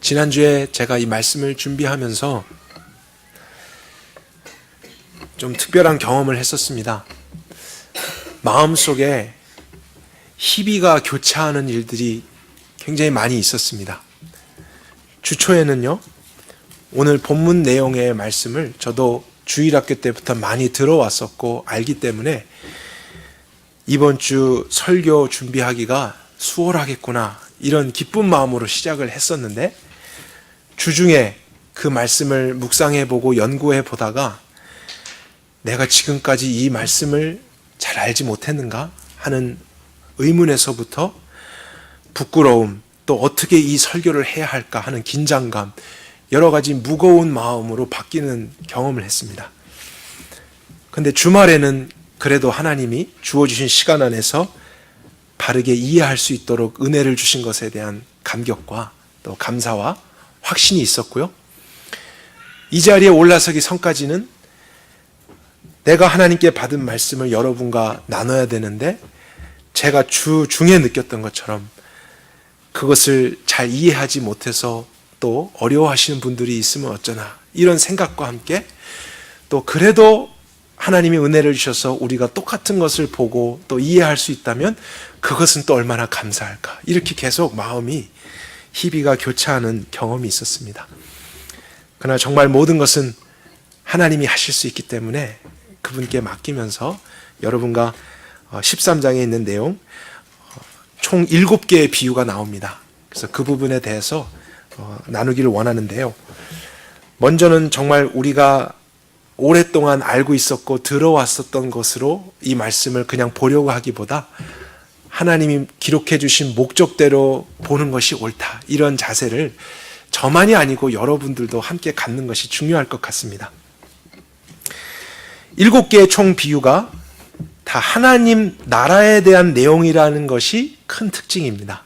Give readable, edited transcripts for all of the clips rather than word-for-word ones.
지난주에 제가 이 말씀을 준비하면서 좀 특별한 경험을 했었습니다. 마음속에 희비가 교차하는 일들이 굉장히 많이 있었습니다. 주초에는요, 오늘 본문 내용의 말씀을 저도 주일학교 때부터 많이 들어왔었고 알기 때문에 이번 주 설교 준비하기가 수월하겠구나, 이런 기쁜 마음으로 시작을 했었는데, 주중에 그 말씀을 묵상해보고 연구해보다가 내가 지금까지 이 말씀을 잘 알지 못했는가 하는 의문에서부터 부끄러움, 또 어떻게 이 설교를 해야 할까 하는 긴장감, 여러 가지 무거운 마음으로 바뀌는 경험을 했습니다. 근데 주말에는 그래도 하나님이 주어주신 시간 안에서 바르게 이해할 수 있도록 은혜를 주신 것에 대한 감격과 또 감사와 확신이 있었고요. 이 자리에 올라서기 전까지는 내가 하나님께 받은 말씀을 여러분과 나눠야 되는데, 제가 주중에 느꼈던 것처럼 그것을 잘 이해하지 못해서 또 어려워하시는 분들이 있으면 어쩌나, 이런 생각과 함께 또 그래도 하나님이 은혜를 주셔서 우리가 똑같은 것을 보고 또 이해할 수 있다면 그것은 또 얼마나 감사할까, 이렇게 계속 마음이 희비가 교차하는 경험이 있었습니다. 그러나 정말 모든 것은 하나님이 하실 수 있기 때문에 그분께 맡기면서 여러분과 13장에 있는 내용, 총 7개의 비유가 나옵니다. 그래서 그 부분에 대해서 나누기를 원하는데요. 먼저는 정말 우리가 오랫동안 알고 있었고 들어왔었던 것으로 이 말씀을 그냥 보려고 하기보다 하나님이 기록해 주신 목적대로 보는 것이 옳다, 이런 자세를 저만이 아니고 여러분들도 함께 갖는 것이 중요할 것 같습니다. 7개의 총 비유가 다 하나님 나라에 대한 내용이라는 것이 큰 특징입니다.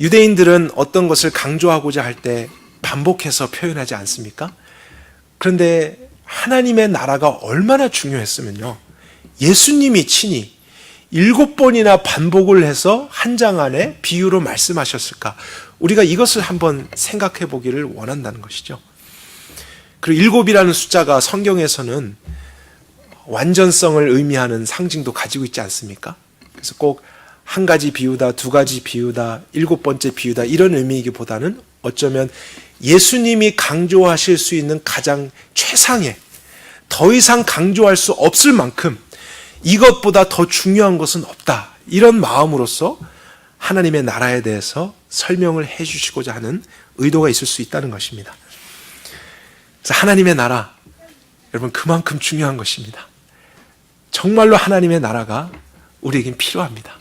유대인들은 어떤 것을 강조하고자 할 때 반복해서 표현하지 않습니까? 그런데 하나님의 나라가 얼마나 중요했으면요, 예수님이 친히 7번이나 반복을 해서 한 장 안에 비유로 말씀하셨을까? 우리가 이것을 한번 생각해 보기를 원한다는 것이죠. 그리고 7이라는 숫자가 성경에서는 완전성을 의미하는 상징도 가지고 있지 않습니까? 그래서 꼭 한 가지 비유다, 두 가지 비유다, 7번째 비유다, 이런 의미이기보다는 어쩌면 예수님이 강조하실 수 있는 가장 최상의, 더 이상 강조할 수 없을 만큼 이것보다 더 중요한 것은 없다, 이런 마음으로서 하나님의 나라에 대해서 설명을 해 주시고자 하는 의도가 있을 수 있다는 것입니다. 그래서 하나님의 나라, 여러분, 그만큼 중요한 것입니다. 정말로 하나님의 나라가 우리에겐 필요합니다.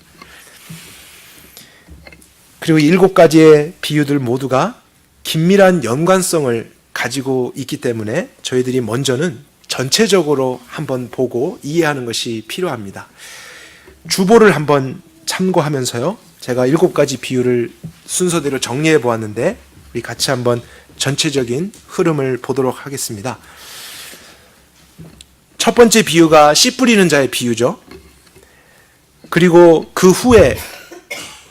그리고 7가지의 비유들 모두가 긴밀한 연관성을 가지고 있기 때문에 저희들이 먼저는 전체적으로 한번 보고 이해하는 것이 필요합니다. 주보를 한번 참고하면서요, 제가 7가지 비유를 순서대로 정리해 보았는데 우리 같이 한번 전체적인 흐름을 보도록 하겠습니다. 첫 번째 비유가 씨 뿌리는 자의 비유죠. 그리고 그 후에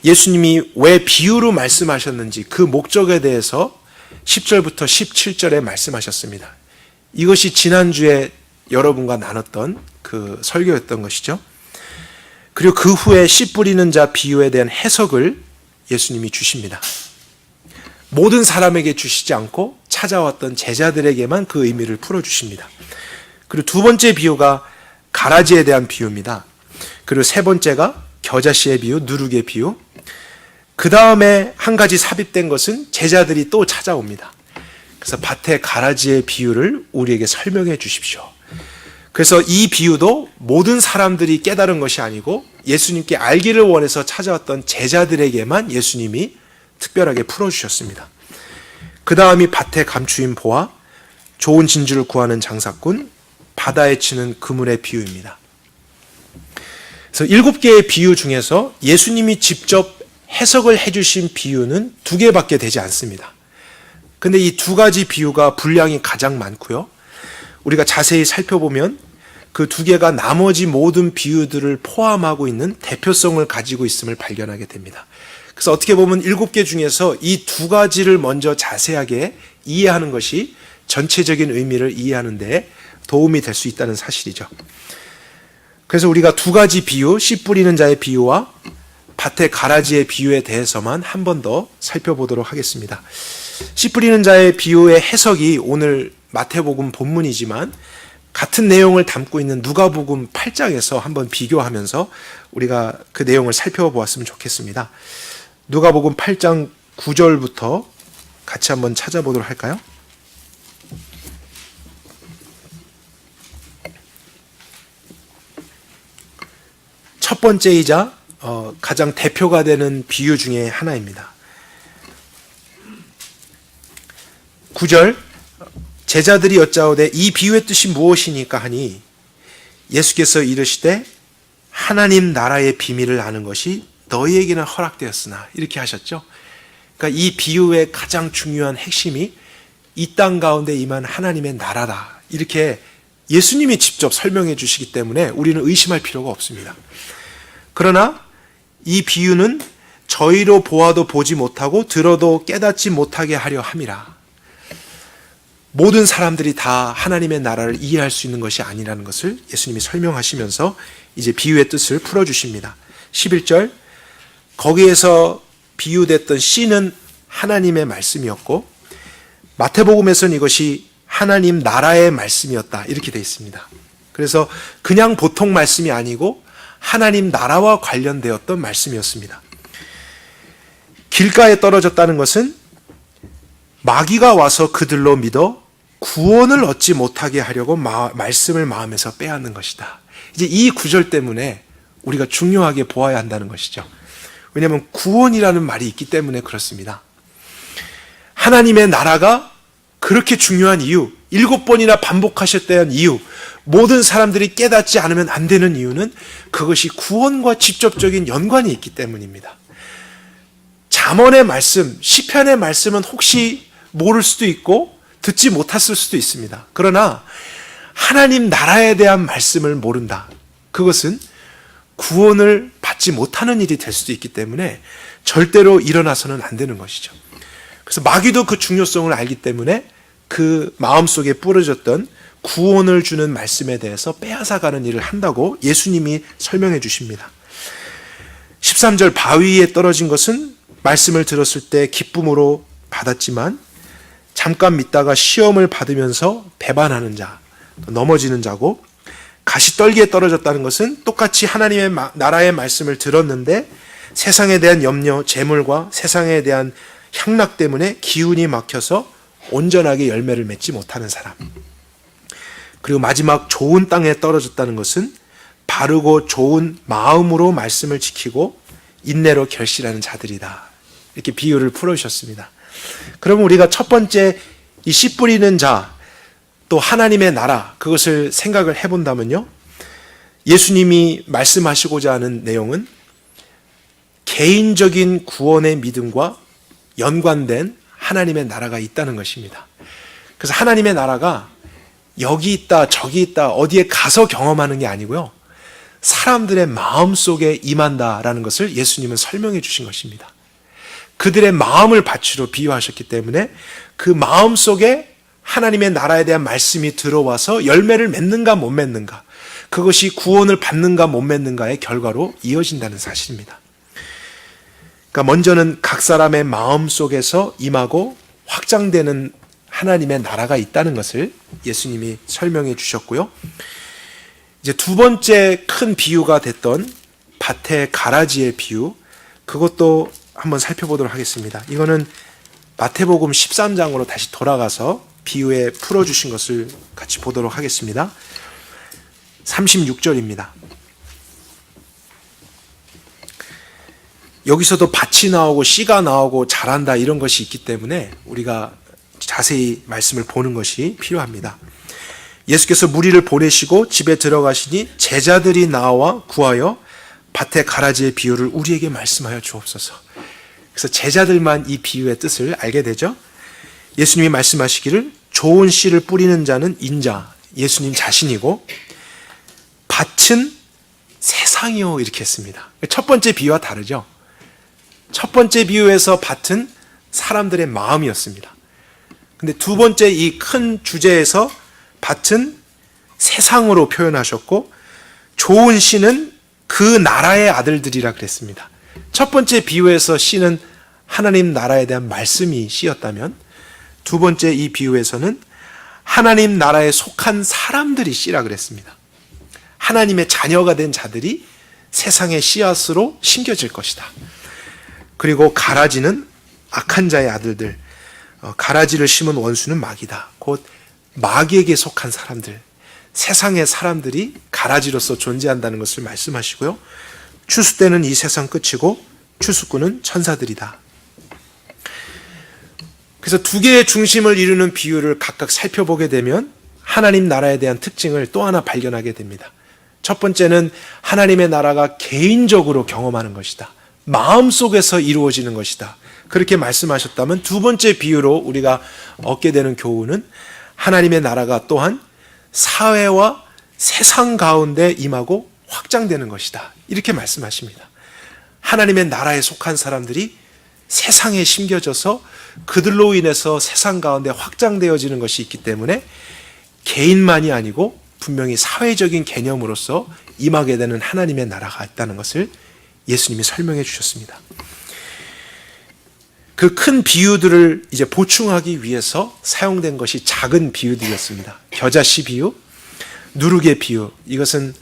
예수님이 왜 비유로 말씀하셨는지 그 목적에 대해서 10절부터 17절에 말씀하셨습니다. 이것이 지난주에 여러분과 나눴던 그 설교였던 것이죠. 그리고 그 후에 씨 뿌리는 자 비유에 대한 해석을 예수님이 주십니다. 모든 사람에게 주시지 않고 찾아왔던 제자들에게만 그 의미를 풀어주십니다. 그리고 두 번째 비유가 가라지에 대한 비유입니다. 그리고 세 번째가 겨자씨의 비유, 누룩의 비유. 그 다음에 한 가지 삽입된 것은 제자들이 또 찾아옵니다. 그래서 밭의 가라지의 비유를 우리에게 설명해 주십시오. 그래서 이 비유도 모든 사람들이 깨달은 것이 아니고 예수님께 알기를 원해서 찾아왔던 제자들에게만 예수님이 특별하게 풀어주셨습니다. 그 다음이 밭에 감추인 보화, 좋은 진주를 구하는 장사꾼, 바다에 치는 그물의 비유입니다. 그래서 7개의 비유 중에서 예수님이 직접 해석을 해주신 비유는 2개밖에 되지 않습니다. 근데 이 2가지 비유가 분량이 가장 많고요, 우리가 자세히 살펴보면 그 2개가 나머지 모든 비유들을 포함하고 있는 대표성을 가지고 있음을 발견하게 됩니다. 그래서 어떻게 보면 7개 중에서 이 2가지를 먼저 자세하게 이해하는 것이 전체적인 의미를 이해하는 데 도움이 될 수 있다는 사실이죠. 그래서 우리가 2가지 비유, 씨 뿌리는 자의 비유와 밭의 가라지의 비유에 대해서만 한 번 더 살펴보도록 하겠습니다. 씨 뿌리는 자의 비유의 해석이 오늘 마태복음 본문이지만 같은 내용을 담고 있는 누가복음 8장에서 한번 비교하면서 우리가 그 내용을 살펴보았으면 좋겠습니다. 누가복음 8장 9절부터 같이 한번 찾아보도록 할까요? 첫 번째이자 가장 대표가 되는 비유 중에 하나입니다. 9절, 제자들이 여짜오되 이 비유의 뜻이 무엇이니까 하니 예수께서 이르시되 하나님 나라의 비밀을 아는 것이 너희에게는 허락되었으나, 이렇게 하셨죠. 그러니까 이 비유의 가장 중요한 핵심이 이 땅 가운데 임한 하나님의 나라다, 이렇게 예수님이 직접 설명해 주시기 때문에 우리는 의심할 필요가 없습니다. 그러나 이 비유는 저희로 보아도 보지 못하고 들어도 깨닫지 못하게 하려 함이라. 모든 사람들이 다 하나님의 나라를 이해할 수 있는 것이 아니라는 것을 예수님이 설명하시면서 이제 비유의 뜻을 풀어주십니다. 11절, 거기에서 비유됐던 씨는 하나님의 말씀이었고 마태복음에서는 이것이 하나님 나라의 말씀이었다, 이렇게 되어 있습니다. 그래서 그냥 보통 말씀이 아니고 하나님 나라와 관련되었던 말씀이었습니다. 길가에 떨어졌다는 것은 마귀가 와서 그들로 믿어 구원을 얻지 못하게 하려고 말씀을 마음에서 빼앗는 것이다. 이제 이 구절 때문에 우리가 중요하게 보아야 한다는 것이죠. 왜냐하면 구원이라는 말이 있기 때문에 그렇습니다. 하나님의 나라가 그렇게 중요한 이유, 7번이나 반복하셨다는 이유, 모든 사람들이 깨닫지 않으면 안 되는 이유는 그것이 구원과 직접적인 연관이 있기 때문입니다. 잠언의 말씀, 시편의 말씀은 혹시 모를 수도 있고 듣지 못했을 수도 있습니다. 그러나 하나님 나라에 대한 말씀을 모른다, 그것은 구원을 받지 못하는 일이 될 수도 있기 때문에 절대로 일어나서는 안 되는 것이죠. 그래서 마귀도 그 중요성을 알기 때문에 그 마음속에 뿌려졌던 구원을 주는 말씀에 대해서 빼앗아가는 일을 한다고 예수님이 설명해 주십니다. 13절, 바위에 떨어진 것은 말씀을 들었을 때 기쁨으로 받았지만 잠깐 믿다가 시험을 받으면서 배반하는 자, 넘어지는 자고, 가시떨기에 떨어졌다는 것은 똑같이 하나님의 나라의 말씀을 들었는데 세상에 대한 염려, 재물과 세상에 대한 향락 때문에 기운이 막혀서 온전하게 열매를 맺지 못하는 사람. 그리고 마지막 좋은 땅에 떨어졌다는 것은 바르고 좋은 마음으로 말씀을 지키고 인내로 결실하는 자들이다, 이렇게 비유를 풀어주셨습니다. 그러면 우리가 첫 번째 이 씨 뿌리는 자, 또 하나님의 나라, 그것을 생각을 해본다면요, 예수님이 말씀하시고자 하는 내용은 개인적인 구원의 믿음과 연관된 하나님의 나라가 있다는 것입니다. 그래서 하나님의 나라가 여기 있다 저기 있다 어디에 가서 경험하는 게 아니고요, 사람들의 마음속에 임한다라는 것을 예수님은 설명해 주신 것입니다. 그들의 마음을 밭으로 비유하셨기 때문에 그 마음속에 하나님의 나라에 대한 말씀이 들어와서 열매를 맺는가 못 맺는가, 그것이 구원을 받는가 못 맺는가의 결과로 이어진다는 사실입니다. 그러니까 먼저는 각 사람의 마음속에서 임하고 확장되는 하나님의 나라가 있다는 것을 예수님이 설명해 주셨고요. 이제 두 번째 큰 비유가 됐던 밭의 가라지의 비유, 그것도 한번 살펴보도록 하겠습니다. 이거는 마태복음 13장으로 다시 돌아가서 비유에 풀어주신 것을 같이 보도록 하겠습니다. 36절입니다. 여기서도 밭이 나오고 씨가 나오고 자란다, 이런 것이 있기 때문에 우리가 자세히 말씀을 보는 것이 필요합니다. 예수께서 무리를 보내시고 집에 들어가시니 제자들이 나와 구하여 밭의 가라지의 비유를 우리에게 말씀하여 주옵소서. 그래서 제자들만 이 비유의 뜻을 알게 되죠. 예수님이 말씀하시기를 좋은 씨를 뿌리는 자는 인자, 예수님 자신이고 밭은 세상이요, 이렇게 했습니다. 첫 번째 비유와 다르죠. 첫 번째 비유에서 밭은 사람들의 마음이었습니다. 근데 두 번째 이 큰 주제에서 밭은 세상으로 표현하셨고, 좋은 씨는 그 나라의 아들들이라 그랬습니다. 첫 번째 비유에서 씨는 하나님 나라에 대한 말씀이 씨였다면, 두 번째 이 비유에서는 하나님 나라에 속한 사람들이 씨라 그랬습니다. 하나님의 자녀가 된 자들이 세상의 씨앗으로 심겨질 것이다. 그리고 가라지는 악한 자의 아들들, 가라지를 심은 원수는 마귀다. 곧 마귀에게 속한 사람들, 세상의 사람들이 가라지로서 존재한다는 것을 말씀하시고요. 추수 때는 이 세상 끝이고 추수꾼은 천사들이다. 그래서 두 개의 중심을 이루는 비유를 각각 살펴보게 되면 하나님 나라에 대한 특징을 또 하나 발견하게 됩니다. 첫 번째는 하나님의 나라가 개인적으로 경험하는 것이다. 마음속에서 이루어지는 것이다. 그렇게 말씀하셨다면, 두 번째 비유로 우리가 얻게 되는 교훈은 하나님의 나라가 또한 사회와 세상 가운데 임하고 확장되는 것이다. 이렇게 말씀하십니다. 하나님의 나라에 속한 사람들이 세상에 심겨져서 그들로 인해서 세상 가운데 확장되어지는 것이 있기 때문에 개인만이 아니고 분명히 사회적인 개념으로서 임하게 되는 하나님의 나라가 있다는 것을 예수님이 설명해 주셨습니다. 그 큰 비유들을 이제 보충하기 위해서 사용된 것이 작은 비유들이었습니다. 겨자씨 비유, 누룩의 비유. 이것은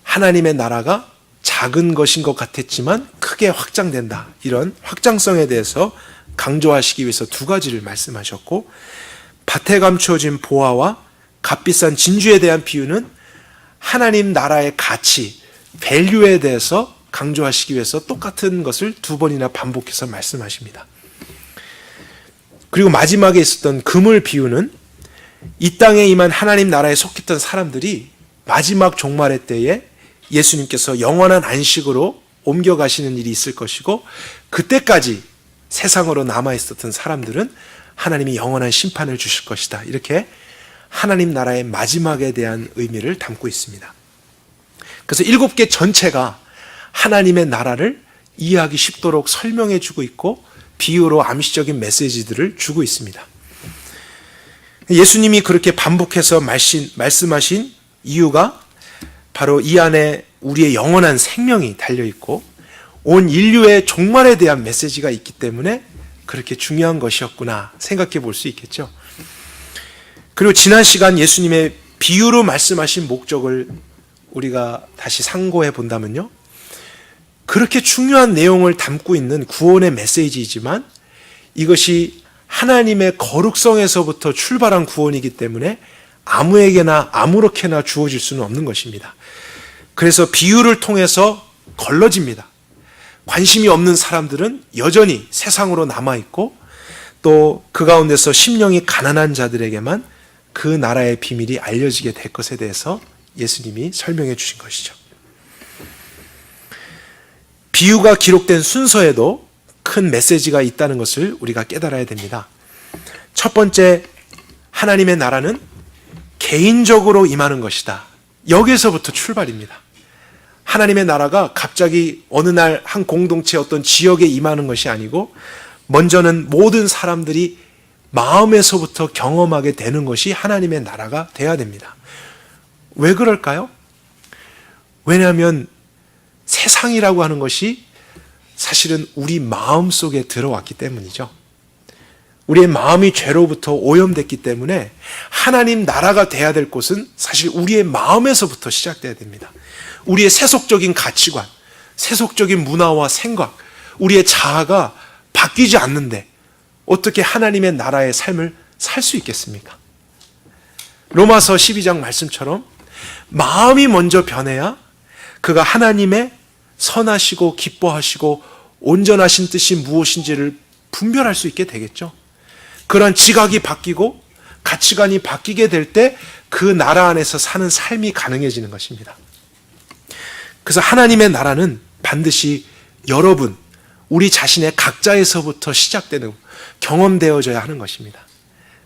하나님의 나라가 작은 것인 것 같았지만 크게 확장된다. 이런 확장성에 대해서 강조하시기 위해서 두 가지를 말씀하셨고, 밭에 감추어진 보화와 값비싼 진주에 대한 비유는 하나님 나라의 가치, 밸류에 대해서 강조하시기 위해서 똑같은 것을 두 번이나 반복해서 말씀하십니다. 그리고 마지막에 있었던 그물 비유는 이 땅에 임한 하나님 나라에 속했던 사람들이 마지막 종말의 때에 예수님께서 영원한 안식으로 옮겨가시는 일이 있을 것이고, 그때까지 세상으로 남아있었던 사람들은 하나님이 영원한 심판을 주실 것이다. 이렇게 하나님 나라의 마지막에 대한 의미를 담고 있습니다. 그래서 7개 전체가 하나님의 나라를 이해하기 쉽도록 설명해 주고 있고, 비유로 암시적인 메시지들을 주고 있습니다. 예수님이 그렇게 반복해서 말씀하신 이유가 바로 이 안에 우리의 영원한 생명이 달려있고 온 인류의 종말에 대한 메시지가 있기 때문에 그렇게 중요한 것이었구나 생각해 볼 수 있겠죠. 그리고 지난 시간 예수님의 비유로 말씀하신 목적을 우리가 다시 상고해 본다면요, 그렇게 중요한 내용을 담고 있는 구원의 메시지이지만 이것이 하나님의 거룩성에서부터 출발한 구원이기 때문에 아무에게나 아무렇게나 주어질 수는 없는 것입니다. 그래서 비유를 통해서 걸러집니다. 관심이 없는 사람들은 여전히 세상으로 남아있고, 또 그 가운데서 심령이 가난한 자들에게만 그 나라의 비밀이 알려지게 될 것에 대해서 예수님이 설명해 주신 것이죠. 비유가 기록된 순서에도 큰 메시지가 있다는 것을 우리가 깨달아야 됩니다. 첫 번째, 하나님의 나라는 개인적으로 임하는 것이다. 여기에서부터 출발입니다. 하나님의 나라가 갑자기 어느 날 한 공동체 어떤 지역에 임하는 것이 아니고, 먼저는 모든 사람들이 마음에서부터 경험하게 되는 것이 하나님의 나라가 돼야 됩니다. 왜 그럴까요? 왜냐하면 세상이라고 하는 것이 사실은 우리 마음 속에 들어왔기 때문이죠. 우리의 마음이 죄로부터 오염됐기 때문에 하나님 나라가 돼야 될 곳은 사실 우리의 마음에서부터 시작돼야 됩니다. 우리의 세속적인 가치관, 세속적인 문화와 생각, 우리의 자아가 바뀌지 않는데 어떻게 하나님의 나라의 삶을 살 수 있겠습니까? 로마서 12장 말씀처럼 마음이 먼저 변해야 그가 하나님의 선하시고 기뻐하시고 온전하신 뜻이 무엇인지를 분별할 수 있게 되겠죠. 그런 지각이 바뀌고 가치관이 바뀌게 될 때 그 나라 안에서 사는 삶이 가능해지는 것입니다. 그래서 하나님의 나라는 반드시 여러분, 우리 자신의 각자에서부터 시작되는, 경험되어져야 하는 것입니다.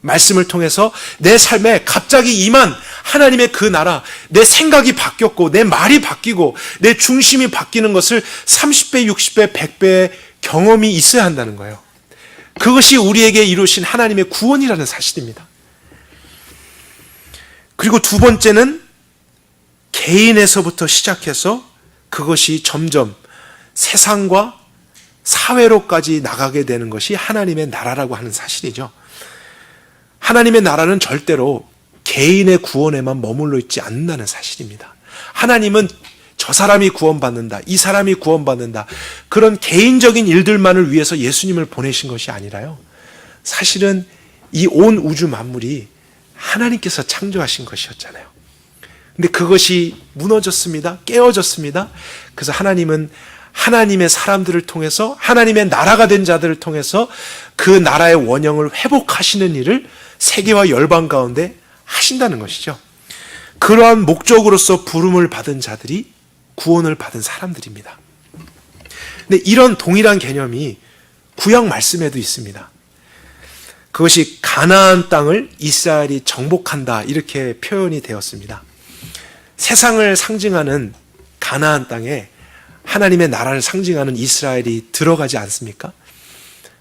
말씀을 통해서 내 삶에 갑자기 임한 하나님의 그 나라, 내 생각이 바뀌었고 내 말이 바뀌고 내 중심이 바뀌는 것을 30배, 60배, 100배의 경험이 있어야 한다는 거예요. 그것이 우리에게 이루신 하나님의 구원이라는 사실입니다. 그리고 두 번째는 개인에서부터 시작해서 그것이 점점 세상과 사회로까지 나가게 되는 것이 하나님의 나라라고 하는 사실이죠. 하나님의 나라는 절대로 개인의 구원에만 머물러 있지 않는다는 사실입니다. 하나님은 저 사람이 구원받는다, 이 사람이 구원받는다, 그런 개인적인 일들만을 위해서 예수님을 보내신 것이 아니라요, 사실은 이 온 우주 만물이 하나님께서 창조하신 것이었잖아요. 근데 그것이 무너졌습니다. 깨어졌습니다. 그래서 하나님은 하나님의 사람들을 통해서, 하나님의 나라가 된 자들을 통해서 그 나라의 원형을 회복하시는 일을 세계와 열방 가운데 하신다는 것이죠. 그러한 목적으로서 부름을 받은 자들이 구원을 받은 사람들입니다. 근데 이런 동일한 개념이 구약 말씀에도 있습니다. 그것이 가나안 땅을 이스라엘이 정복한다, 이렇게 표현이 되었습니다. 세상을 상징하는 가나안 땅에 하나님의 나라를 상징하는 이스라엘이 들어가지 않습니까?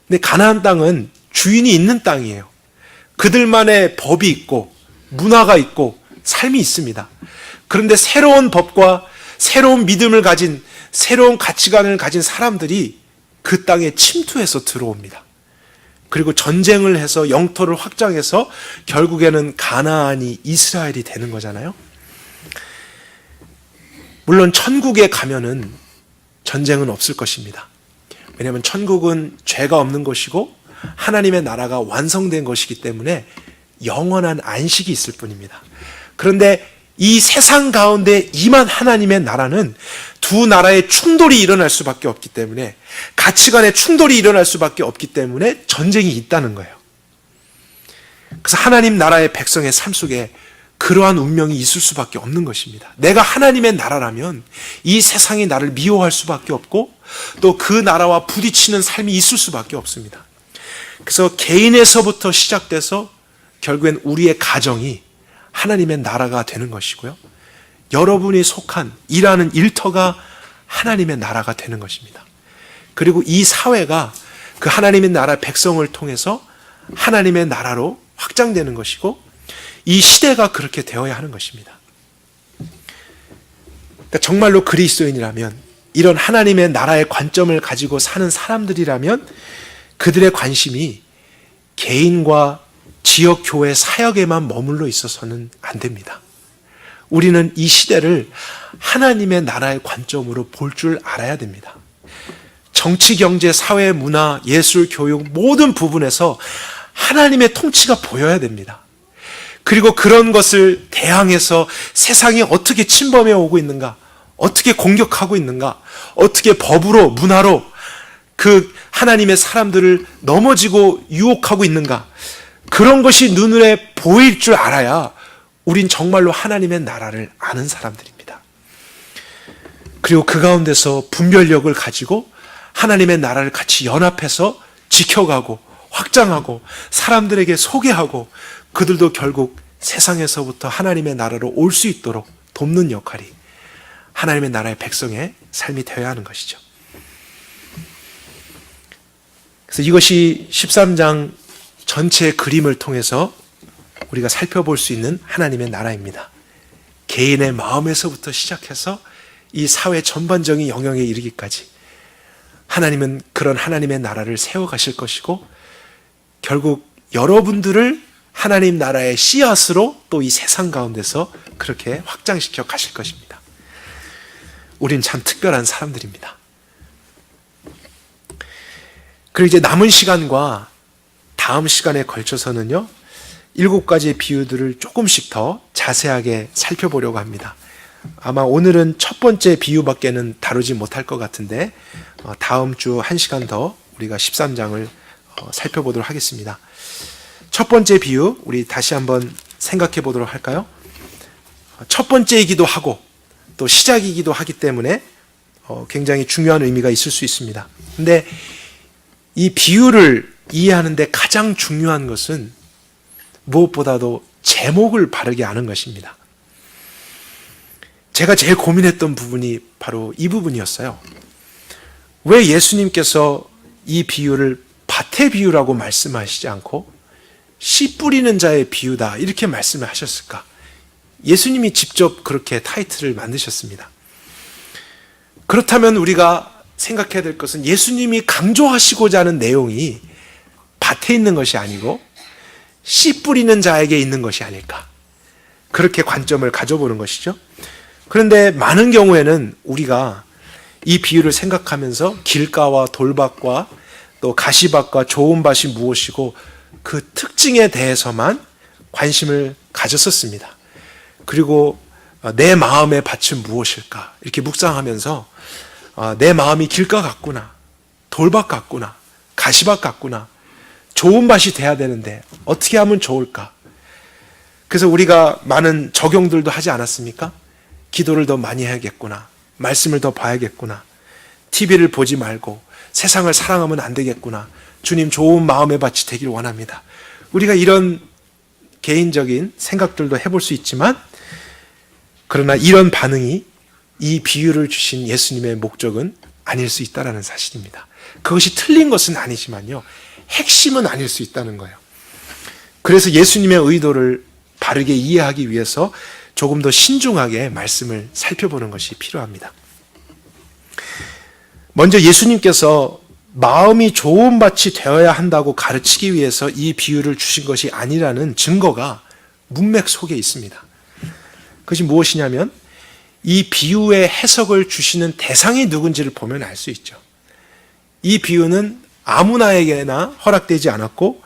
근데 가나안 땅은 주인이 있는 땅이에요. 그들만의 법이 있고 문화가 있고 삶이 있습니다. 그런데 새로운 법과 새로운 믿음을 가진, 새로운 가치관을 가진 사람들이 그 땅에 침투해서 들어옵니다. 그리고 전쟁을 해서 영토를 확장해서 결국에는 가나안이 이스라엘이 되는 거잖아요. 물론 천국에 가면은 전쟁은 없을 것입니다. 왜냐하면 천국은 죄가 없는 것이고 하나님의 나라가 완성된 것이기 때문에 영원한 안식이 있을 뿐입니다. 그런데 이 세상 가운데 임한 하나님의 나라는 두 나라의 충돌이 일어날 수밖에 없기 때문에, 가치관의 충돌이 일어날 수밖에 없기 때문에 전쟁이 있다는 거예요. 그래서 하나님 나라의 백성의 삶 속에 그러한 운명이 있을 수밖에 없는 것입니다. 내가 하나님의 나라라면 이 세상이 나를 미워할 수밖에 없고 또 그 나라와 부딪히는 삶이 있을 수밖에 없습니다. 그래서 개인에서부터 시작돼서 결국엔 우리의 가정이 하나님의 나라가 되는 것이고요, 여러분이 속한 일하는 일터가 하나님의 나라가 되는 것입니다. 그리고 이 사회가 그 하나님의 나라 백성을 통해서 하나님의 나라로 확장되는 것이고, 이 시대가 그렇게 되어야 하는 것입니다. 그러니까 정말로 그리스도인이라면, 이런 하나님의 나라의 관점을 가지고 사는 사람들이라면 그들의 관심이 개인과 지역 교회 사역에만 머물러 있어서는 안 됩니다. 우리는 이 시대를 하나님의 나라의 관점으로 볼 줄 알아야 됩니다. 정치, 경제, 사회, 문화, 예술, 교육 모든 부분에서 하나님의 통치가 보여야 됩니다. 그리고 그런 것을 대항해서 세상이 어떻게 침범해 오고 있는가, 어떻게 공격하고 있는가, 어떻게 법으로, 문화로 그 하나님의 사람들을 넘어지고 유혹하고 있는가, 그런 것이 눈에 보일 줄 알아야 우린 정말로 하나님의 나라를 아는 사람들입니다. 그리고 그 가운데서 분별력을 가지고 하나님의 나라를 같이 연합해서 지켜가고 확장하고 사람들에게 소개하고, 그들도 결국 세상에서부터 하나님의 나라로 올 수 있도록 돕는 역할이 하나님의 나라의 백성의 삶이 되어야 하는 것이죠. 그래서 이것이 13장 전체 그림을 통해서 우리가 살펴볼 수 있는 하나님의 나라입니다. 개인의 마음에서부터 시작해서 이 사회 전반적인 영역에 이르기까지 하나님은 그런 하나님의 나라를 세워가실 것이고, 결국 여러분들을 하나님 나라의 씨앗으로 또 이 세상 가운데서 그렇게 확장시켜 가실 것입니다. 우린 참 특별한 사람들입니다. 그리고 이제 남은 시간과 다음 시간에 걸쳐서는요, 7가지의 비유들을 조금씩 더 자세하게 살펴보려고 합니다. 아마 오늘은 첫 번째 비유밖에는 다루지 못할 것 같은데 다음 주 1시간 더 우리가 13장을 살펴보도록 하겠습니다. 첫 번째 비유, 우리 다시 한번 생각해 보도록 할까요? 첫 번째이기도 하고 또 시작이기도 하기 때문에 굉장히 중요한 의미가 있을 수 있습니다. 근데 이 비유를 이해하는데 가장 중요한 것은 무엇보다도 제목을 바르게 아는 것입니다. 제가 제일 고민했던 부분이 바로 이 부분이었어요. 왜 예수님께서 이 비유를 밭의 비유라고 말씀하시지 않고 씨 뿌리는 자의 비유다 이렇게 말씀을 하셨을까? 예수님이 직접 그렇게 타이틀을 만드셨습니다. 그렇다면 우리가 생각해야 될 것은 예수님이 강조하시고자 하는 내용이 밭에 있는 것이 아니고 씨 뿌리는 자에게 있는 것이 아닐까? 그렇게 관점을 가져보는 것이죠. 그런데 많은 경우에는 우리가 이 비유를 생각하면서 길가와 돌밭과 또 가시밭과 좋은 밭이 무엇이고 그 특징에 대해서만 관심을 가졌었습니다. 그리고 내 마음의 밭은 무엇일까? 이렇게 묵상하면서 내 마음이 길가 같구나, 돌밭 같구나, 가시밭 같구나, 좋은 밭이 돼야 되는데 어떻게 하면 좋을까? 그래서 우리가 많은 적용들도 하지 않았습니까? 기도를 더 많이 해야겠구나, 말씀을 더 봐야겠구나, TV를 보지 말고 세상을 사랑하면 안 되겠구나, 주님 좋은 마음의 밭이 되길 원합니다. 우리가 이런 개인적인 생각들도 해볼 수 있지만, 그러나 이런 반응이 이 비유를 주신 예수님의 목적은 아닐 수 있다는 사실입니다. 그것이 틀린 것은 아니지만요, 핵심은 아닐 수 있다는 거예요. 그래서 예수님의 의도를 바르게 이해하기 위해서 조금 더 신중하게 말씀을 살펴보는 것이 필요합니다. 먼저 예수님께서 마음이 좋은 밭이 되어야 한다고 가르치기 위해서 이 비유를 주신 것이 아니라는 증거가 문맥 속에 있습니다. 그것이 무엇이냐면 이 비유의 해석을 주시는 대상이 누군지를 보면 알 수 있죠. 이 비유는 아무나에게나 허락되지 않았고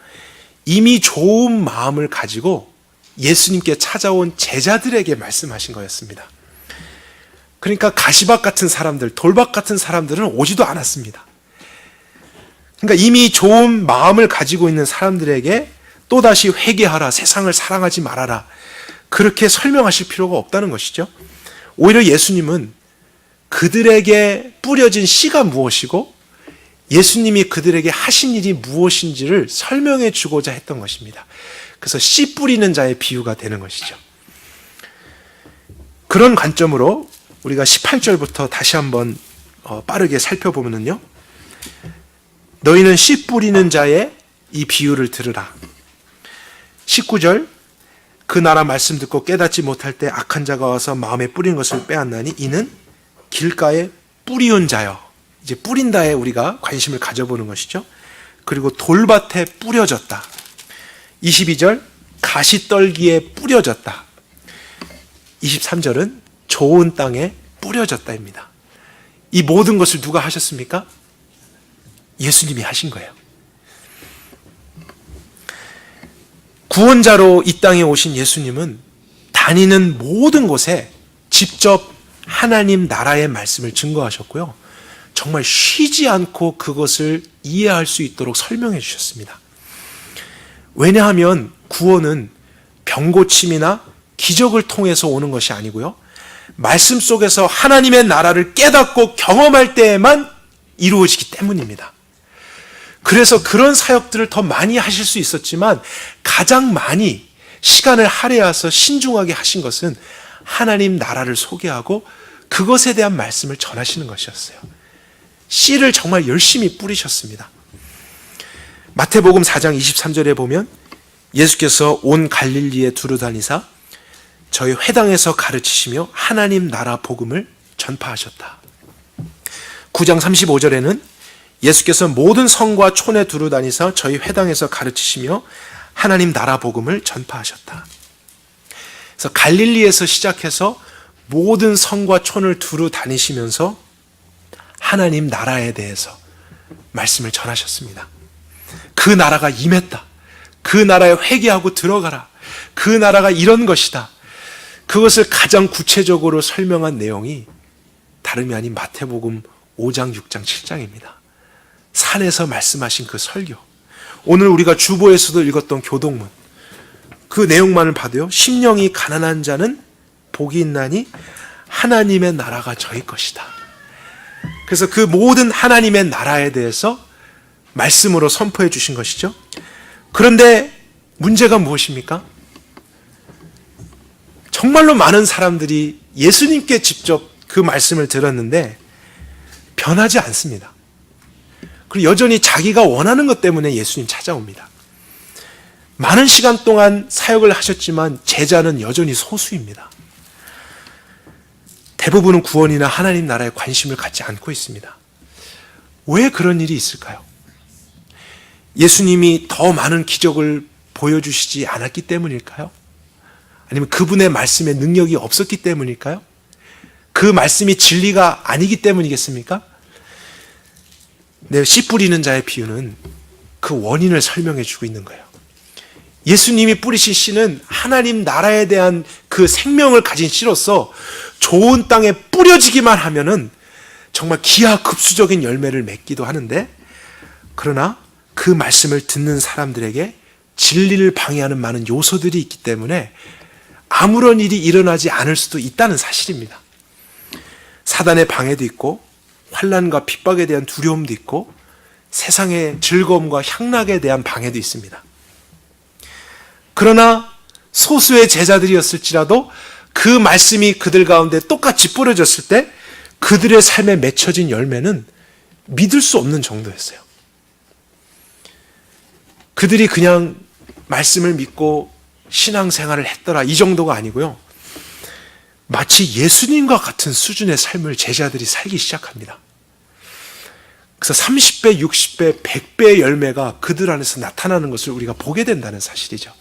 이미 좋은 마음을 가지고 예수님께 찾아온 제자들에게 말씀하신 거였습니다. 그러니까 가시밭 같은 사람들, 돌밭 같은 사람들은 오지도 않았습니다. 그러니까 이미 좋은 마음을 가지고 있는 사람들에게 또다시 회개하라, 세상을 사랑하지 말아라, 그렇게 설명하실 필요가 없다는 것이죠. 오히려 예수님은 그들에게 뿌려진 씨가 무엇이고 예수님이 그들에게 하신 일이 무엇인지를 설명해 주고자 했던 것입니다. 그래서 씨 뿌리는 자의 비유가 되는 것이죠. 그런 관점으로 우리가 18절부터 다시 한번 빠르게 살펴보면요, 너희는 씨 뿌리는 자의 이 비유를 들으라. 19절, 그 나라 말씀 듣고 깨닫지 못할 때 악한 자가 와서 마음에 뿌린 것을 빼앗나니 이는 길가에 뿌리온 자여. 이제 뿌린다에 우리가 관심을 가져보는 것이죠. 그리고 돌밭에 뿌려졌다. 22절, 가시떨기에 뿌려졌다. 23절은 좋은 땅에 뿌려졌다입니다. 이 모든 것을 누가 하셨습니까? 예수님이 하신 거예요. 구원자로 이 땅에 오신 예수님은 다니는 모든 곳에 직접 하나님 나라의 말씀을 증거하셨고요, 정말 쉬지 않고 그것을 이해할 수 있도록 설명해 주셨습니다. 왜냐하면 구원은 병고침이나 기적을 통해서 오는 것이 아니고요, 말씀 속에서 하나님의 나라를 깨닫고 경험할 때에만 이루어지기 때문입니다. 그래서 그런 사역들을 더 많이 하실 수 있었지만 가장 많이 시간을 할애해서 신중하게 하신 것은 하나님 나라를 소개하고 그것에 대한 말씀을 전하시는 것이었어요. 씨를 정말 열심히 뿌리셨습니다. 마태복음 4장 23절에 보면 예수께서 온 갈릴리에 두루 다니사 저희 회당에서 가르치시며 하나님 나라 복음을 전파하셨다. 9장 35절에는 예수께서 모든 성과 촌에 두루 다니사 저희 회당에서 가르치시며 하나님 나라 복음을 전파하셨다. 그래서 갈릴리에서 시작해서 모든 성과 촌을 두루 다니시면서 하나님 나라에 대해서 말씀을 전하셨습니다. 그 나라가 임했다. 그 나라에 회개하고 들어가라. 그 나라가 이런 것이다. 그것을 가장 구체적으로 설명한 내용이 다름이 아닌 마태복음 5장, 6장, 7장입니다. 산에서 말씀하신 그 설교, 오늘 우리가 주보에서도 읽었던 교동문, 그 내용만을 봐도요, 심령이 가난한 자는 복이 있나니 하나님의 나라가 저희 것이다. 그래서 그 모든 하나님의 나라에 대해서 말씀으로 선포해 주신 것이죠. 그런데 문제가 무엇입니까? 정말로 많은 사람들이 예수님께 직접 그 말씀을 들었는데 변하지 않습니다. 그리고 여전히 자기가 원하는 것 때문에 예수님 찾아옵니다. 많은 시간 동안 사역을 하셨지만 제자는 여전히 소수입니다. 대부분은 구원이나 하나님 나라에 관심을 갖지 않고 있습니다. 왜 그런 일이 있을까요? 예수님이 더 많은 기적을 보여주시지 않았기 때문일까요? 아니면 그분의 말씀에 능력이 없었기 때문일까요? 그 말씀이 진리가 아니기 때문이겠습니까? 네, 씨 뿌리는 자의 비유는 그 원인을 설명해 주고 있는 거예요. 예수님이 뿌리신 씨는 하나님 나라에 대한 그 생명을 가진 씨로서 좋은 땅에 뿌려지기만 하면은 정말 기하급수적인 열매를 맺기도 하는데, 그러나 그 말씀을 듣는 사람들에게 진리를 방해하는 많은 요소들이 있기 때문에 아무런 일이 일어나지 않을 수도 있다는 사실입니다. 사단의 방해도 있고 환난과 핍박에 대한 두려움도 있고 세상의 즐거움과 향락에 대한 방해도 있습니다. 그러나 소수의 제자들이었을지라도 그 말씀이 그들 가운데 똑같이 뿌려졌을 때 그들의 삶에 맺혀진 열매는 믿을 수 없는 정도였어요. 그들이 그냥 말씀을 믿고 신앙생활을 했더라 이 정도가 아니고요. 마치 예수님과 같은 수준의 삶을 제자들이 살기 시작합니다. 그래서 30배, 60배, 100배의 열매가 그들 안에서 나타나는 것을 우리가 보게 된다는 사실이죠.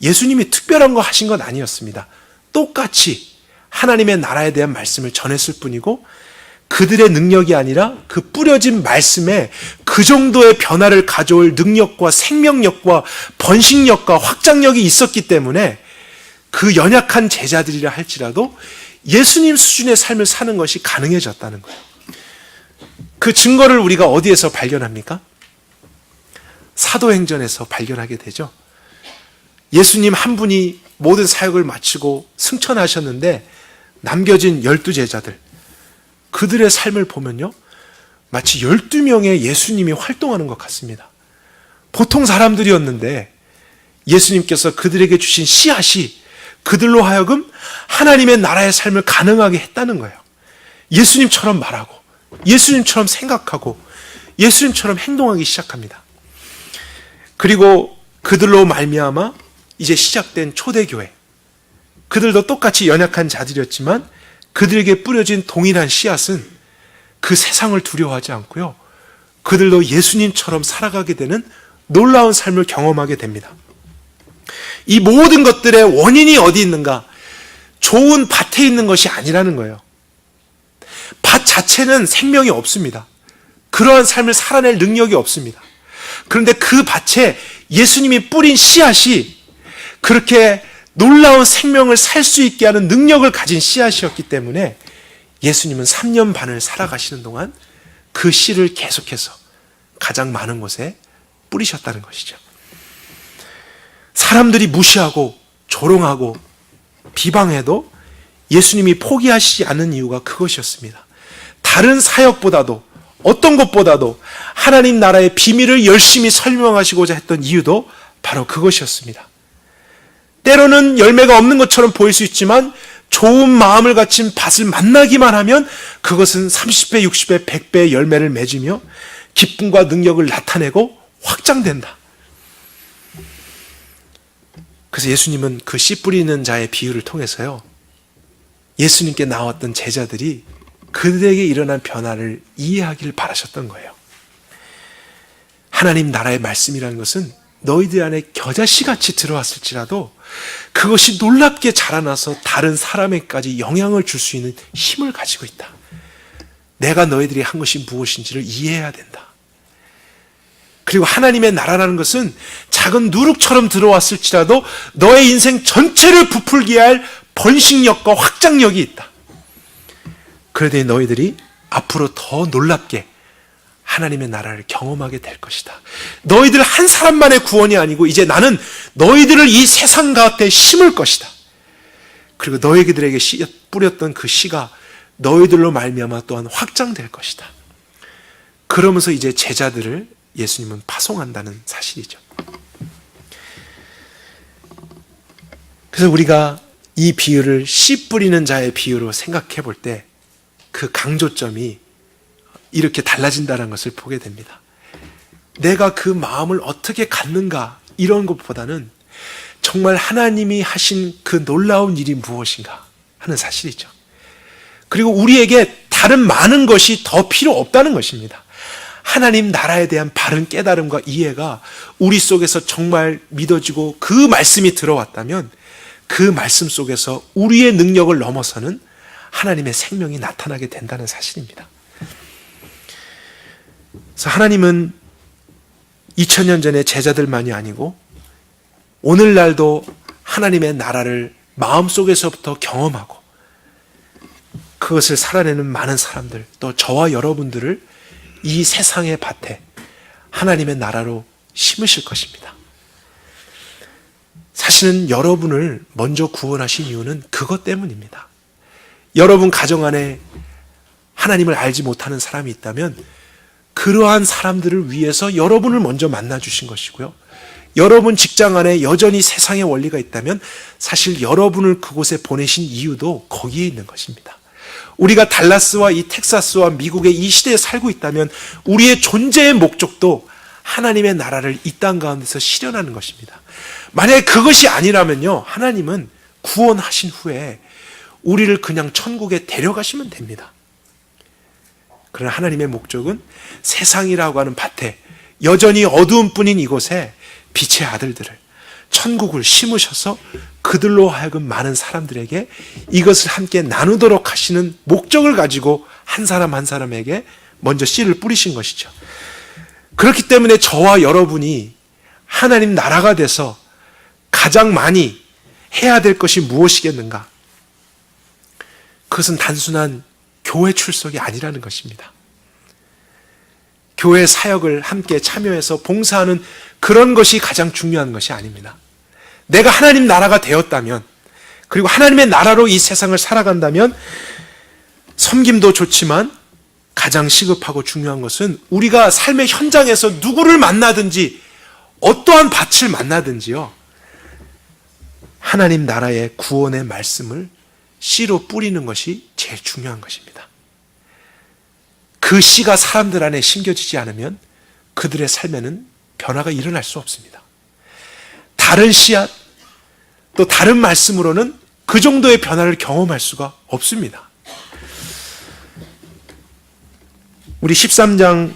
예수님이 특별한 거 하신 건 아니었습니다. 똑같이 하나님의 나라에 대한 말씀을 전했을 뿐이고 그들의 능력이 아니라 그 뿌려진 말씀에 그 정도의 변화를 가져올 능력과 생명력과 번식력과 확장력이 있었기 때문에 그 연약한 제자들이라 할지라도 예수님 수준의 삶을 사는 것이 가능해졌다는 거예요. 그 증거를 우리가 어디에서 발견합니까? 사도행전에서 발견하게 되죠. 예수님 한 분이 모든 사역을 마치고 승천하셨는데 남겨진 12제자들, 그들의 삶을 보면요, 마치 12명의 예수님이 활동하는 것 같습니다. 보통 사람들이었는데 예수님께서 그들에게 주신 씨앗이 그들로 하여금 하나님의 나라의 삶을 가능하게 했다는 거예요. 예수님처럼 말하고 예수님처럼 생각하고 예수님처럼 행동하기 시작합니다. 그리고 그들로 말미암아 이제 시작된 초대교회, 그들도 똑같이 연약한 자들이었지만 그들에게 뿌려진 동일한 씨앗은 그 세상을 두려워하지 않고요, 그들도 예수님처럼 살아가게 되는 놀라운 삶을 경험하게 됩니다. 이 모든 것들의 원인이 어디 있는가? 좋은 밭에 있는 것이 아니라는 거예요. 밭 자체는 생명이 없습니다. 그러한 삶을 살아낼 능력이 없습니다. 그런데 그 밭에 예수님이 뿌린 씨앗이 그렇게 놀라운 생명을 살 수 있게 하는 능력을 가진 씨앗이었기 때문에 예수님은 3년 반을 살아가시는 동안 그 씨를 계속해서 가장 많은 곳에 뿌리셨다는 것이죠. 사람들이 무시하고 조롱하고 비방해도 예수님이 포기하시지 않은 이유가 그것이었습니다. 다른 사역보다도 어떤 것보다도 하나님 나라의 비밀을 열심히 설명하시고자 했던 이유도 바로 그것이었습니다. 때로는 열매가 없는 것처럼 보일 수 있지만 좋은 마음을 갖춘 밭을 만나기만 하면 그것은 30배, 60배, 100배의 열매를 맺으며 기쁨과 능력을 나타내고 확장된다. 그래서 예수님은 그 씨 뿌리는 자의 비유를 통해서요, 예수님께 나왔던 제자들이 그들에게 일어난 변화를 이해하기를 바라셨던 거예요. 하나님 나라의 말씀이라는 것은 너희들 안에 겨자씨같이 들어왔을지라도 그것이 놀랍게 자라나서 다른 사람에게까지 영향을 줄 수 있는 힘을 가지고 있다. 내가 너희들이 한 것이 무엇인지를 이해해야 된다. 그리고 하나님의 나라라는 것은 작은 누룩처럼 들어왔을지라도 너의 인생 전체를 부풀게 할 번식력과 확장력이 있다. 그러더니 너희들이 앞으로 더 놀랍게 하나님의 나라를 경험하게 될 것이다. 너희들 한 사람만의 구원이 아니고 이제 나는 너희들을 이 세상 가운데 심을 것이다. 그리고 너희들에게 뿌렸던 그 씨가 너희들로 말미암아 또한 확장될 것이다. 그러면서 이제 제자들을 예수님은 파송한다는 사실이죠. 그래서 우리가 이 비유를 씨 뿌리는 자의 비유로 생각해 볼 때 그 강조점이 이렇게 달라진다는 것을 보게 됩니다. 내가 그 마음을 어떻게 갖는가 이런 것보다는 정말 하나님이 하신 그 놀라운 일이 무엇인가 하는 사실이죠. 그리고 우리에게 다른 많은 것이 더 필요 없다는 것입니다. 하나님 나라에 대한 바른 깨달음과 이해가 우리 속에서 정말 믿어지고 그 말씀이 들어왔다면 그 말씀 속에서 우리의 능력을 넘어서는 하나님의 생명이 나타나게 된다는 사실입니다. 그래서 하나님은 2000년 전의 제자들만이 아니고 오늘날도 하나님의 나라를 마음속에서부터 경험하고 그것을 살아내는 많은 사람들, 또 저와 여러분들을 이 세상의 밭에 하나님의 나라로 심으실 것입니다. 사실은 여러분을 먼저 구원하신 이유는 그것 때문입니다. 여러분 가정 안에 하나님을 알지 못하는 사람이 있다면 그러한 사람들을 위해서 여러분을 먼저 만나 주신 것이고요. 여러분 직장 안에 여전히 세상의 원리가 있다면 사실 여러분을 그곳에 보내신 이유도 거기에 있는 것입니다. 우리가 달라스와 이 텍사스와 미국의 이 시대에 살고 있다면 우리의 존재의 목적도 하나님의 나라를 이 땅 가운데서 실현하는 것입니다. 만약에 그것이 아니라면요, 하나님은 구원하신 후에 우리를 그냥 천국에 데려가시면 됩니다. 그러나 하나님의 목적은 세상이라고 하는 밭에 여전히 어두운 뿐인 이곳에 빛의 아들들을, 천국을 심으셔서 그들로 하여금 많은 사람들에게 이것을 함께 나누도록 하시는 목적을 가지고 한 사람 한 사람에게 먼저 씨를 뿌리신 것이죠. 그렇기 때문에 저와 여러분이 하나님 나라가 돼서 가장 많이 해야 될 것이 무엇이겠는가? 그것은 단순한 교회 출석이 아니라는 것입니다. 교회 사역을 함께 참여해서 봉사하는 그런 것이 가장 중요한 것이 아닙니다. 내가 하나님 나라가 되었다면, 그리고 하나님의 나라로 이 세상을 살아간다면 섬김도 좋지만 가장 시급하고 중요한 것은 우리가 삶의 현장에서 누구를 만나든지 어떠한 밭을 만나든지요, 하나님 나라의 구원의 말씀을 씨로 뿌리는 것이 제일 중요한 것입니다. 그 씨가 사람들 안에 심겨지지 않으면 그들의 삶에는 변화가 일어날 수 없습니다. 다른 씨앗, 또 다른 말씀으로는 그 정도의 변화를 경험할 수가 없습니다. 우리 13장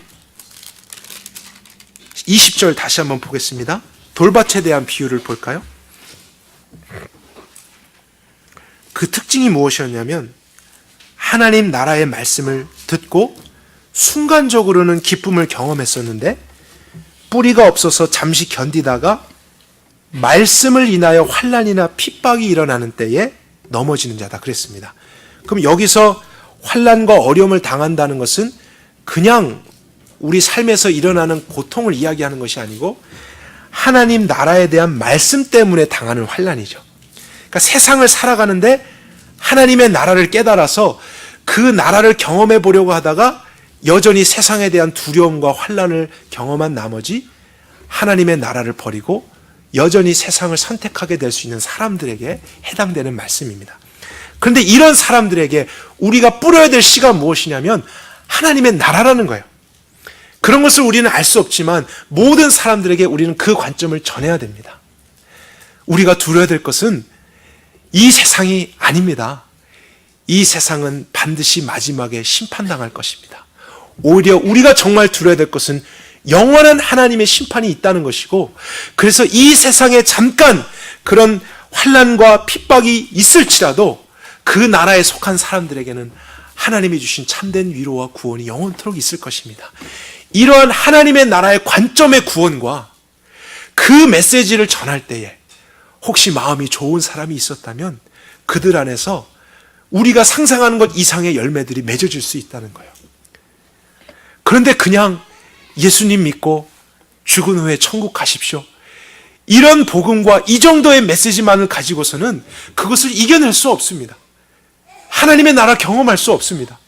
20절 다시 한번 보겠습니다. 돌밭에 대한 비유를 볼까요? 그 특징이 무엇이었냐면 하나님 나라의 말씀을 듣고 순간적으로는 기쁨을 경험했었는데 뿌리가 없어서 잠시 견디다가 말씀을 인하여 환난이나 핍박이 일어나는 때에 넘어지는 자다 그랬습니다. 그럼 여기서 환난과 어려움을 당한다는 것은 그냥 우리 삶에서 일어나는 고통을 이야기하는 것이 아니고 하나님 나라에 대한 말씀 때문에 당하는 환난이죠. 그러니까 세상을 살아가는데 하나님의 나라를 깨달아서 그 나라를 경험해 보려고 하다가 여전히 세상에 대한 두려움과 환난을 경험한 나머지 하나님의 나라를 버리고 여전히 세상을 선택하게 될 수 있는 사람들에게 해당되는 말씀입니다. 그런데 이런 사람들에게 우리가 뿌려야 될 씨가 무엇이냐면 하나님의 나라라는 거예요. 그런 것을 우리는 알 수 없지만 모든 사람들에게 우리는 그 관점을 전해야 됩니다. 우리가 두려워야 될 것은 이 세상이 아닙니다. 이 세상은 반드시 마지막에 심판당할 것입니다. 오히려 우리가 정말 두려워야 될 것은 영원한 하나님의 심판이 있다는 것이고, 그래서 이 세상에 잠깐 그런 환난과 핍박이 있을지라도 그 나라에 속한 사람들에게는 하나님이 주신 참된 위로와 구원이 영원토록 있을 것입니다. 이러한 하나님의 나라의 관점의 구원과 그 메시지를 전할 때에 혹시 마음이 좋은 사람이 있었다면 그들 안에서 우리가 상상하는 것 이상의 열매들이 맺어질 수 있다는 거예요. 그런데 그냥 예수님 믿고 죽은 후에 천국 가십시오, 이런 복음과 이 정도의 메시지만을 가지고서는 그것을 이겨낼 수 없습니다. 하나님의 나라 경험할 수 없습니다.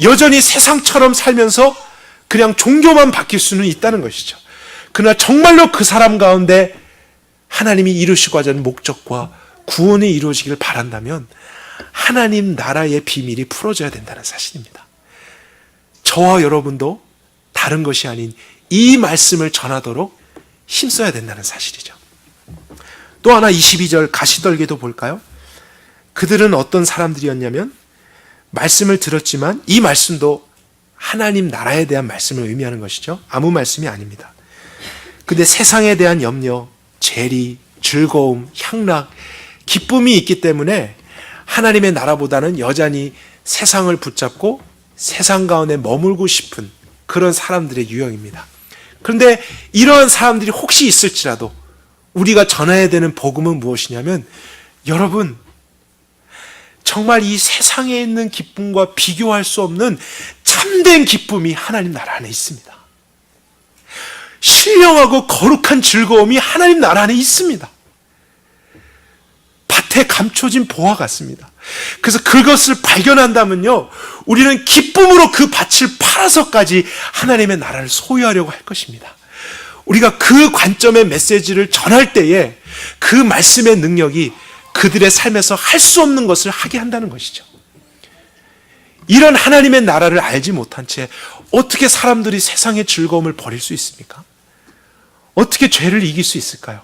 여전히 세상처럼 살면서 그냥 종교만 바뀔 수는 있다는 것이죠. 그러나 정말로 그 사람 가운데 하나님이 이루시고자 하는 목적과 구원이 이루어지기를 바란다면 하나님 나라의 비밀이 풀어져야 된다는 사실입니다. 저와 여러분도 다른 것이 아닌 이 말씀을 전하도록 힘써야 된다는 사실이죠. 또 하나 22절 가시떨기도 볼까요? 그들은 어떤 사람들이었냐면 말씀을 들었지만 이 말씀도 하나님 나라에 대한 말씀을 의미하는 것이죠. 아무 말씀이 아닙니다. 근데 세상에 대한 염려, 재리, 즐거움, 향락, 기쁨이 있기 때문에 하나님의 나라보다는 여전히 세상을 붙잡고 세상 가운데 머물고 싶은 그런 사람들의 유형입니다. 그런데 이러한 사람들이 혹시 있을지라도 우리가 전해야 되는 복음은 무엇이냐면, 여러분, 정말 이 세상에 있는 기쁨과 비교할 수 없는 참된 기쁨이 하나님 나라 안에 있습니다. 신령하고 거룩한 즐거움이 하나님 나라 안에 있습니다. 밭에 감춰진 보화 같습니다. 그래서 그것을 발견한다면요, 우리는 기쁨으로 그 밭을 팔아서까지 하나님의 나라를 소유하려고 할 것입니다. 우리가 그 관점의 메시지를 전할 때에 그 말씀의 능력이 그들의 삶에서 할 수 없는 것을 하게 한다는 것이죠. 이런 하나님의 나라를 알지 못한 채 어떻게 사람들이 세상의 즐거움을 버릴 수 있습니까? 어떻게 죄를 이길 수 있을까요?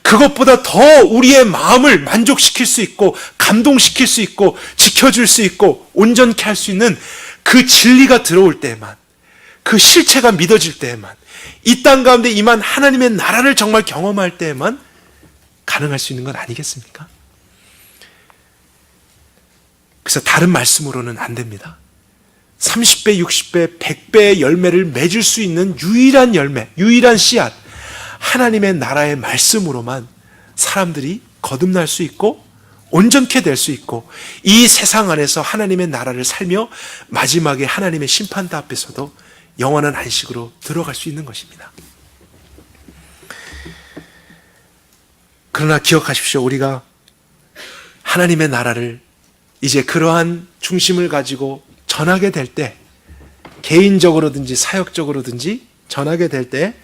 그것보다 더 우리의 마음을 만족시킬 수 있고 감동시킬 수 있고 지켜줄 수 있고 온전케 할 수 있는 그 진리가 들어올 때에만, 그 실체가 믿어질 때에만, 이 땅 가운데 임한 하나님의 나라를 정말 경험할 때에만 가능할 수 있는 건 아니겠습니까? 그래서 다른 말씀으로는 안 됩니다. 30배, 60배, 100배의 열매를 맺을 수 있는 유일한 열매, 유일한 씨앗, 하나님의 나라의 말씀으로만 사람들이 거듭날 수 있고 온전케 될 수 있고 이 세상 안에서 하나님의 나라를 살며 마지막에 하나님의 심판대 앞에서도 영원한 안식으로 들어갈 수 있는 것입니다. 그러나 기억하십시오. 우리가 하나님의 나라를 이제 그러한 중심을 가지고 전하게 될 때, 개인적으로든지 사역적으로든지 전하게 될 때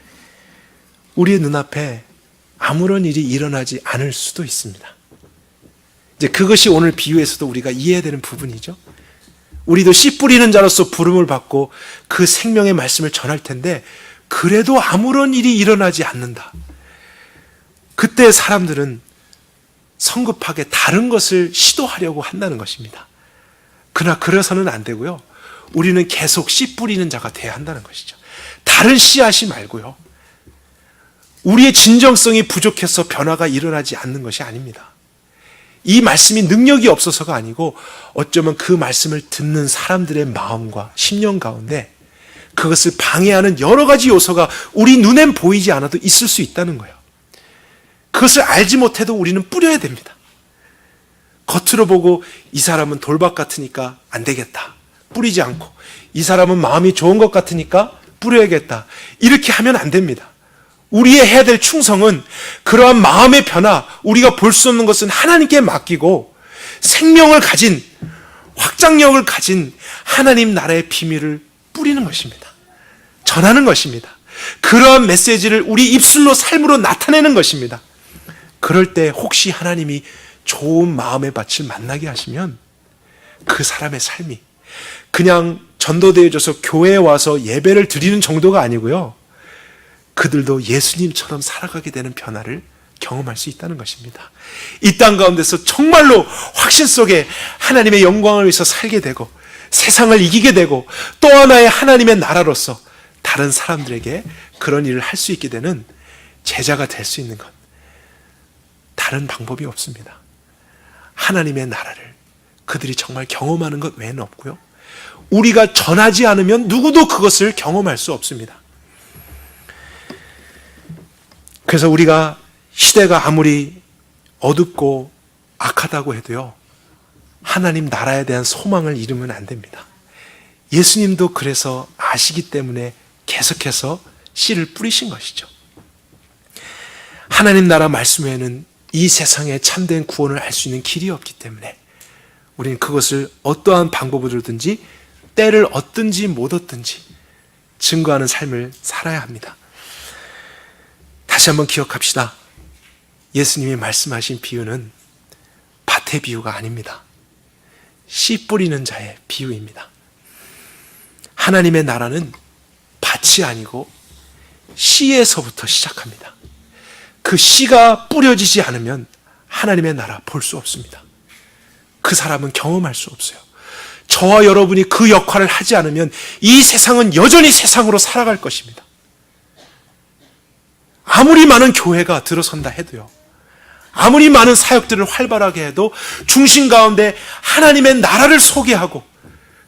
우리의 눈앞에 아무런 일이 일어나지 않을 수도 있습니다. 이제 그것이 오늘 비유에서도 우리가 이해해야 되는 부분이죠. 우리도 씨 뿌리는 자로서 부름을 받고 그 생명의 말씀을 전할 텐데 그래도 아무런 일이 일어나지 않는다. 그때 사람들은 성급하게 다른 것을 시도하려고 한다는 것입니다. 그러나 그래서는 안 되고요. 우리는 계속 씨 뿌리는 자가 돼야 한다는 것이죠. 다른 씨앗이 말고요. 우리의 진정성이 부족해서 변화가 일어나지 않는 것이 아닙니다. 이 말씀이 능력이 없어서가 아니고 어쩌면 그 말씀을 듣는 사람들의 마음과 심령 가운데 그것을 방해하는 여러 가지 요소가 우리 눈엔 보이지 않아도 있을 수 있다는 거예요. 그것을 알지 못해도 우리는 뿌려야 됩니다. 겉으로 보고 이 사람은 돌박 같으니까 안 되겠다, 뿌리지 않고, 이 사람은 마음이 좋은 것 같으니까 뿌려야겠다, 이렇게 하면 안 됩니다. 우리의 해야 될 충성은 그러한 마음의 변화, 우리가 볼 수 없는 것은 하나님께 맡기고 생명을 가진, 확장력을 가진 하나님 나라의 비밀을 뿌리는 것입니다. 전하는 것입니다. 그러한 메시지를 우리 입술로 삶으로 나타내는 것입니다. 그럴 때 혹시 하나님이 좋은 마음의 밭을 만나게 하시면 그 사람의 삶이 그냥 전도되어져서 교회에 와서 예배를 드리는 정도가 아니고요, 그들도 예수님처럼 살아가게 되는 변화를 경험할 수 있다는 것입니다. 이 땅 가운데서 정말로 확신 속에 하나님의 영광을 위해서 살게 되고 세상을 이기게 되고 또 하나의 하나님의 나라로서 다른 사람들에게 그런 일을 할 수 있게 되는 제자가 될 수 있는 것, 다른 방법이 없습니다. 하나님의 나라를 그들이 정말 경험하는 것 외에는 없고요, 우리가 전하지 않으면 누구도 그것을 경험할 수 없습니다. 그래서 우리가 시대가 아무리 어둡고 악하다고 해도요, 하나님 나라에 대한 소망을 잃으면 안 됩니다. 예수님도 그래서 아시기 때문에 계속해서 씨를 뿌리신 것이죠. 하나님 나라 말씀 외에는 이 세상에 참된 구원을 할 수 있는 길이 없기 때문에 우리는 그것을 어떠한 방법으로든지 때를 얻든지 못 얻든지 증거하는 삶을 살아야 합니다. 다시 한번 기억합시다. 예수님이 말씀하신 비유는 밭의 비유가 아닙니다. 씨 뿌리는 자의 비유입니다. 하나님의 나라는 밭이 아니고 씨에서부터 시작합니다. 그 씨가 뿌려지지 않으면 하나님의 나라 볼 수 없습니다. 그 사람은 경험할 수 없어요. 저와 여러분이 그 역할을 하지 않으면 이 세상은 여전히 세상으로 살아갈 것입니다. 아무리 많은 교회가 들어선다 해도요, 아무리 많은 사역들을 활발하게 해도 중심 가운데 하나님의 나라를 소개하고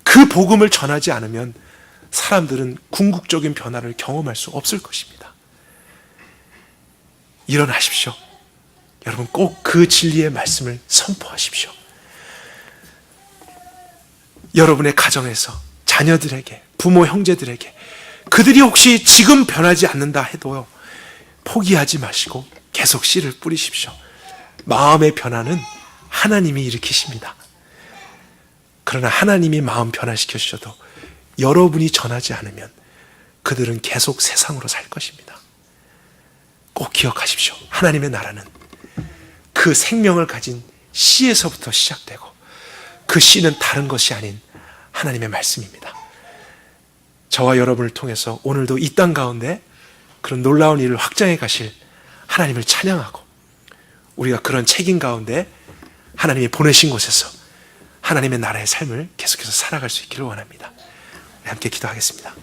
그 복음을 전하지 않으면 사람들은 궁극적인 변화를 경험할 수 없을 것입니다. 일어나십시오. 여러분 꼭 그 진리의 말씀을 선포하십시오. 여러분의 가정에서 자녀들에게, 부모 형제들에게, 그들이 혹시 지금 변하지 않는다 해도요, 포기하지 마시고 계속 씨를 뿌리십시오. 마음의 변화는 하나님이 일으키십니다. 그러나 하나님이 마음 변화시켜 주셔도 여러분이 전하지 않으면 그들은 계속 세상으로 살 것입니다. 꼭 기억하십시오. 하나님의 나라는 그 생명을 가진 씨에서부터 시작되고 그 씨는 다른 것이 아닌 하나님의 말씀입니다. 저와 여러분을 통해서 오늘도 이 땅 가운데 그런 놀라운 일을 확장해 가실 하나님을 찬양하고 우리가 그런 책임 가운데 하나님이 보내신 곳에서 하나님의 나라의 삶을 계속해서 살아갈 수 있기를 원합니다. 함께 기도하겠습니다.